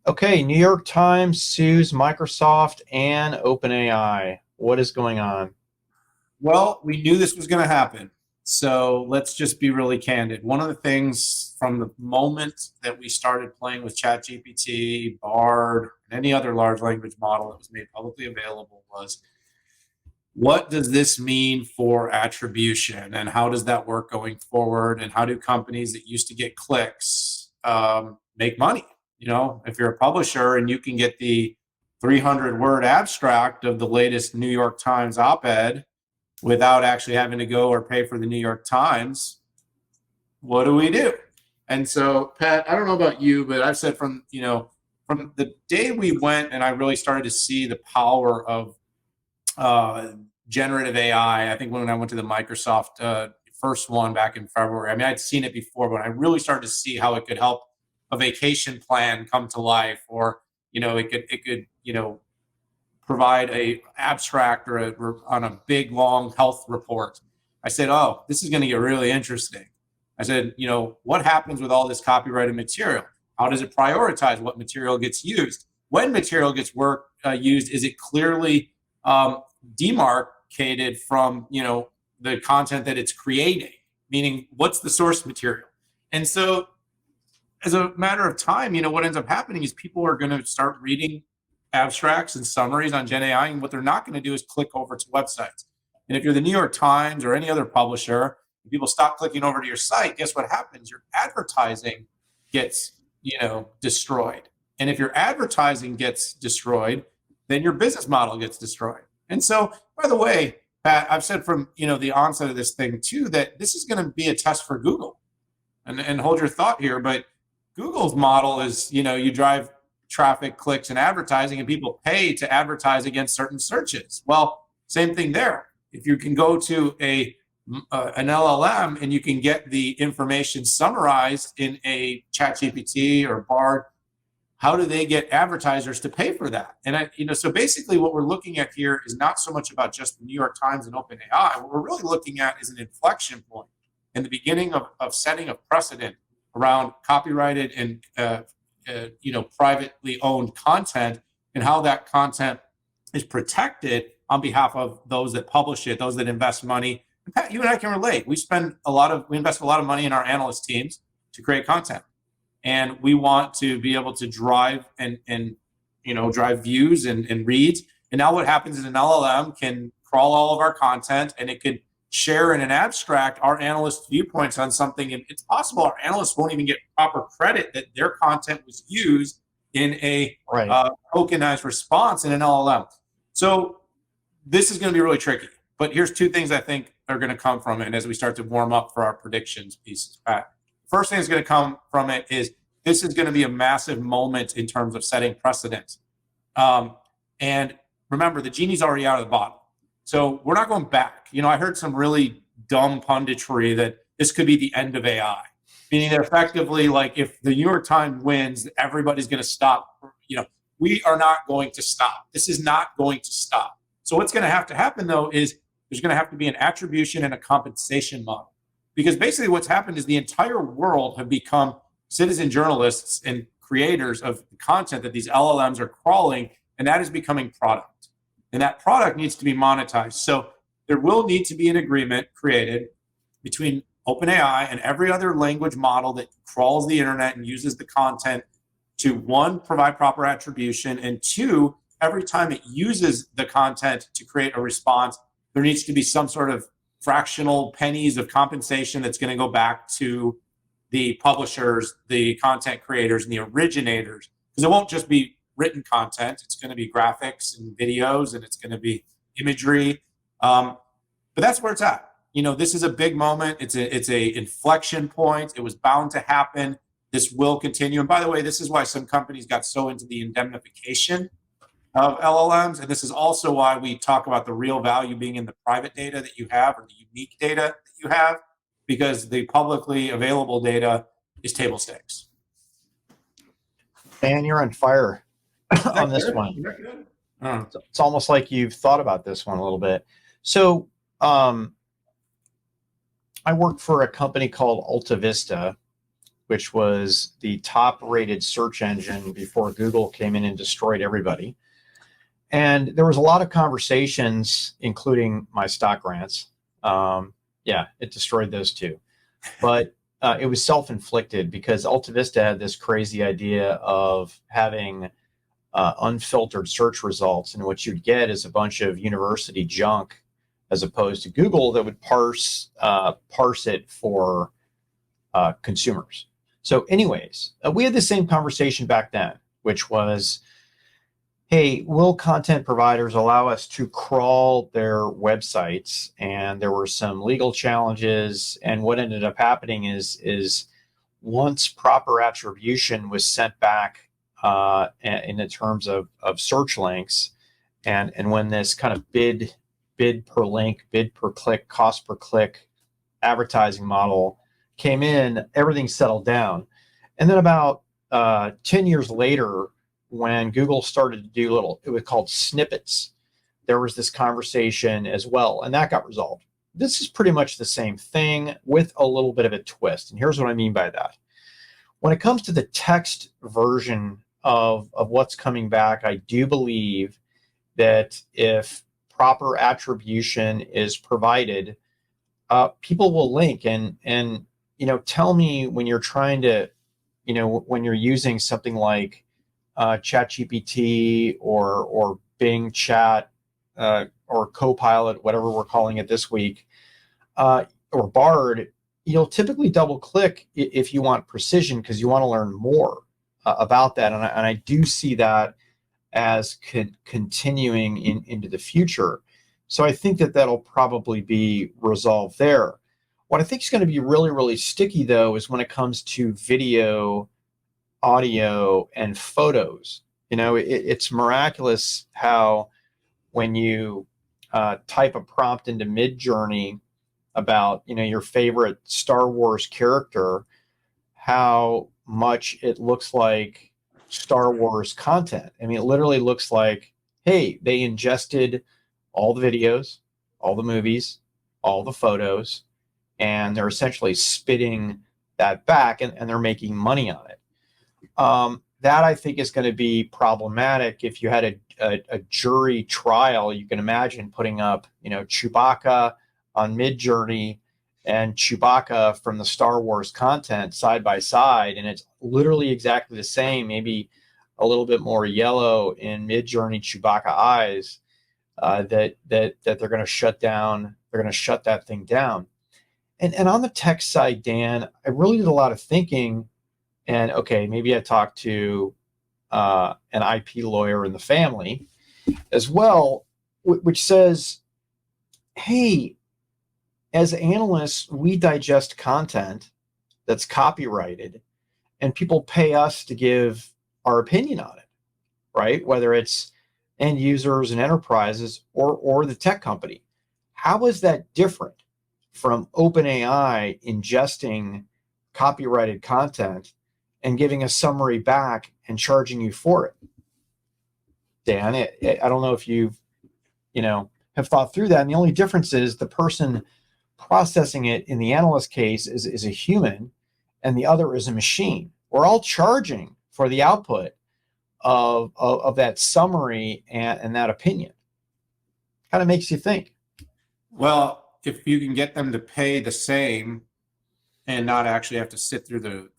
Okay, New York Times sues Microsoft and OpenAI. What is going on? Well, we knew this was going to happen. So let's just be really candid. One of the things from the moment that we started playing with ChatGPT, Bard, and any other large language model that was made publicly available was what does this mean for attribution and how does that work going forward? And how do companies that used to get clicks make money? If you're a publisher and you can get the 300 word abstract of the latest New York Times op ed without actually having to go or pay for the New York Times, what do we do? And so, Pat, I don't know about you, but I've said from the day we went and I really started to see the power of generative AI. I think when I went to the Microsoft first one back in February, I mean, I'd seen it before, but I really started to see how it could help a vacation plan come to life, or it could provide a abstract on a big long health report. I said, oh, this is going to get really interesting. I said, what happens with all this copyrighted material? How does it prioritize what material gets used? When material gets used, is it clearly demarcated from the content that it's creating? Meaning, what's the source material? And so, as a matter of time, what ends up happening is people are going to start reading abstracts and summaries on Gen AI, and what they're not going to do is click over to websites. And if you're the New York Times or any other publisher, and people stop clicking over to your site, guess what happens? Your advertising gets, destroyed. And if your advertising gets destroyed, then your business model gets destroyed. And so, by the way, Pat, I've said from the onset of this thing too that this is going to be a test for Google. And hold your thought here, but Google's model is, you drive traffic, clicks, and advertising, and people pay to advertise against certain searches. Well, same thing there. If you can go to an LLM and you can get the information summarized in a ChatGPT or Bard, how do they get advertisers to pay for that? And so basically, what we're looking at here is not so much about just the New York Times and OpenAI. What we're really looking at is an inflection point in the beginning of setting a precedent around copyrighted and privately owned content, and how that content is protected on behalf of those that publish it, those that invest money. And Pat, you and I can relate. We invest a lot of money in our analyst teams to create content, and we want to be able to drive and drive views and reads. And now what happens is an LLM can crawl all of our content, and it could share in an abstract our analyst viewpoints on something, and it's possible our analysts won't even get proper credit that their content was used in a tokenized response in an LLM. So this is going to be really tricky. But here's two things I think are going to come from it, and as we start to warm up for our predictions pieces, Pat. First thing that's going to come from it is this is going to be a massive moment in terms of setting precedents. And remember, the genie's already out of the bottle. So we're not going back. I heard some really dumb punditry that this could be the end of AI, meaning that effectively, like, if the New York Times wins, everybody's going to stop. We are not going to stop. This is not going to stop. So what's going to have to happen, though, is there's going to have to be an attribution and a compensation model. Because basically what's happened is the entire world have become citizen journalists and creators of the content that these LLMs are crawling, and that is becoming product. And that product needs to be monetized. So there will need to be an agreement created between OpenAI and every other language model that crawls the internet and uses the content to, one, provide proper attribution, and two, every time it uses the content to create a response, there needs to be some sort of fractional pennies of compensation that's going to go back to the publishers, the content creators, and the originators. Because it won't just be written content. It's going to be graphics and videos, and it's going to be imagery. But that's where it's at. This is a big moment. It's a inflection point. It was bound to happen. This will continue. And by the way, this is why some companies got so into the indemnification of LLMs. And this is also why we talk about the real value being in the private data that you have, or the unique data that you have, because the publicly available data is table stakes. Dan, you're on fire on this one. It's almost like you've thought about this one a little bit. So I work for a company called Alta Vista, which was the top-rated search engine before Google came in and destroyed everybody. And there was a lot of conversations, including my stock grants. Yeah, it destroyed those too. But it was self-inflicted because AltaVista had this crazy idea of having unfiltered search results. And what you'd get is a bunch of university junk as opposed to Google that would parse it for consumers. So anyways, we had the same conversation back then, which was, hey, will content providers allow us to crawl their websites? And there were some legal challenges. And what ended up happening is once proper attribution was sent back in the terms of search links, and when this kind of bid per link, bid per click, cost per click advertising model came in, everything settled down. And then about 10 years later, when Google started to do it was called snippets, there was this conversation as well, and that got resolved. This is pretty much the same thing with a little bit of a twist. And here's what I mean by that. When it comes to the text version of what's coming back, I do believe that if proper attribution is provided, people will link and tell me when you're trying to, when you're using something like ChatGPT or Bing Chat or Copilot, whatever we're calling it this week, or Bard, you'll typically double click if you want precision because you want to learn more about that. And I do see that as continuing into the future. So I think that that'll probably be resolved there. What I think is going to be really, really sticky, though, is when it comes to video, audio, and photos. It's miraculous how when you type a prompt into Midjourney about, your favorite Star Wars character, how much it looks like Star Wars content. I mean, it literally looks like, hey, they ingested all the videos, all the movies, all the photos, and they're essentially spitting that back and they're making money on it. That I think is going to be problematic. If you had a jury trial, you can imagine putting up, Chewbacca on Midjourney and Chewbacca from the Star Wars content side by side, and it's literally exactly the same, maybe a little bit more yellow in Midjourney Chewbacca eyes, that they're going to shut down. They're going to shut that thing down. And on the tech side, Dan, I really did a lot of thinking. And okay, maybe I talked to an IP lawyer in the family as well, which says, hey, as analysts, we digest content that's copyrighted, and people pay us to give our opinion on it, right? Whether it's end users and enterprises or the tech company. How is that different from OpenAI ingesting copyrighted content and giving a summary back and charging you for it? Dan, I don't know if you've, have thought through that. And the only difference is the person processing it in the analyst case is a human and the other is a machine. We're all charging for the output of that summary and that opinion. Kind of makes you think. Well, if you can get them to pay the same and not actually have to sit through the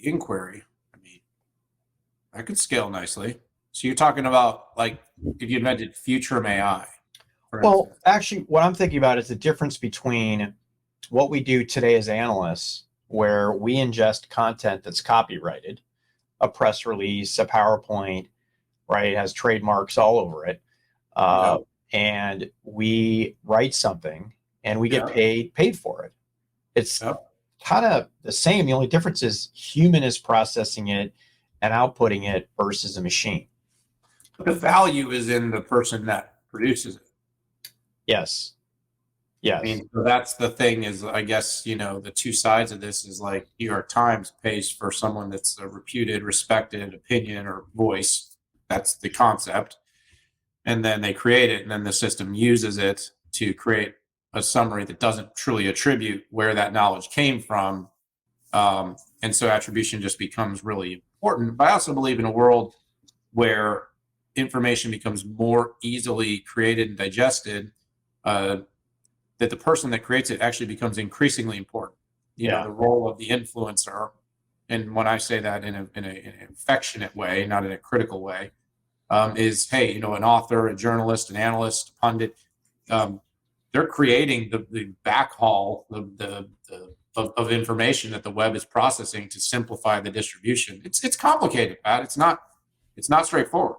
inquiry, I mean, that could scale nicely. So you're talking about like if you invented Future AI. Well, actually, what I'm thinking about is the difference between what we do today as analysts, where we ingest content that's copyrighted, a press release, a PowerPoint, right, has trademarks all over it, and we write something and we get paid for it. It's kind of the same. The only difference is human is processing it and outputting it versus a machine. The value is in the person that produces it. Yes. Yes. I mean, so that's the thing is, I guess, the two sides of this is like New York Times pays for someone that's a reputed, respected opinion or voice. That's the concept. And then they create it, and then the system uses it to create a summary that doesn't truly attribute where that knowledge came from And so attribution just becomes really important. But I also believe in a world where information becomes more easily created and digested, that the person that creates it actually becomes increasingly important. You know, the role of the influencer, and when I say that in an affectionate way, not in a critical way, is, hey, you know, an author, a journalist, an analyst, a pundit, they're creating the backhaul of information that the web is processing to simplify the distribution. It's complicated, Pat. It's not straightforward.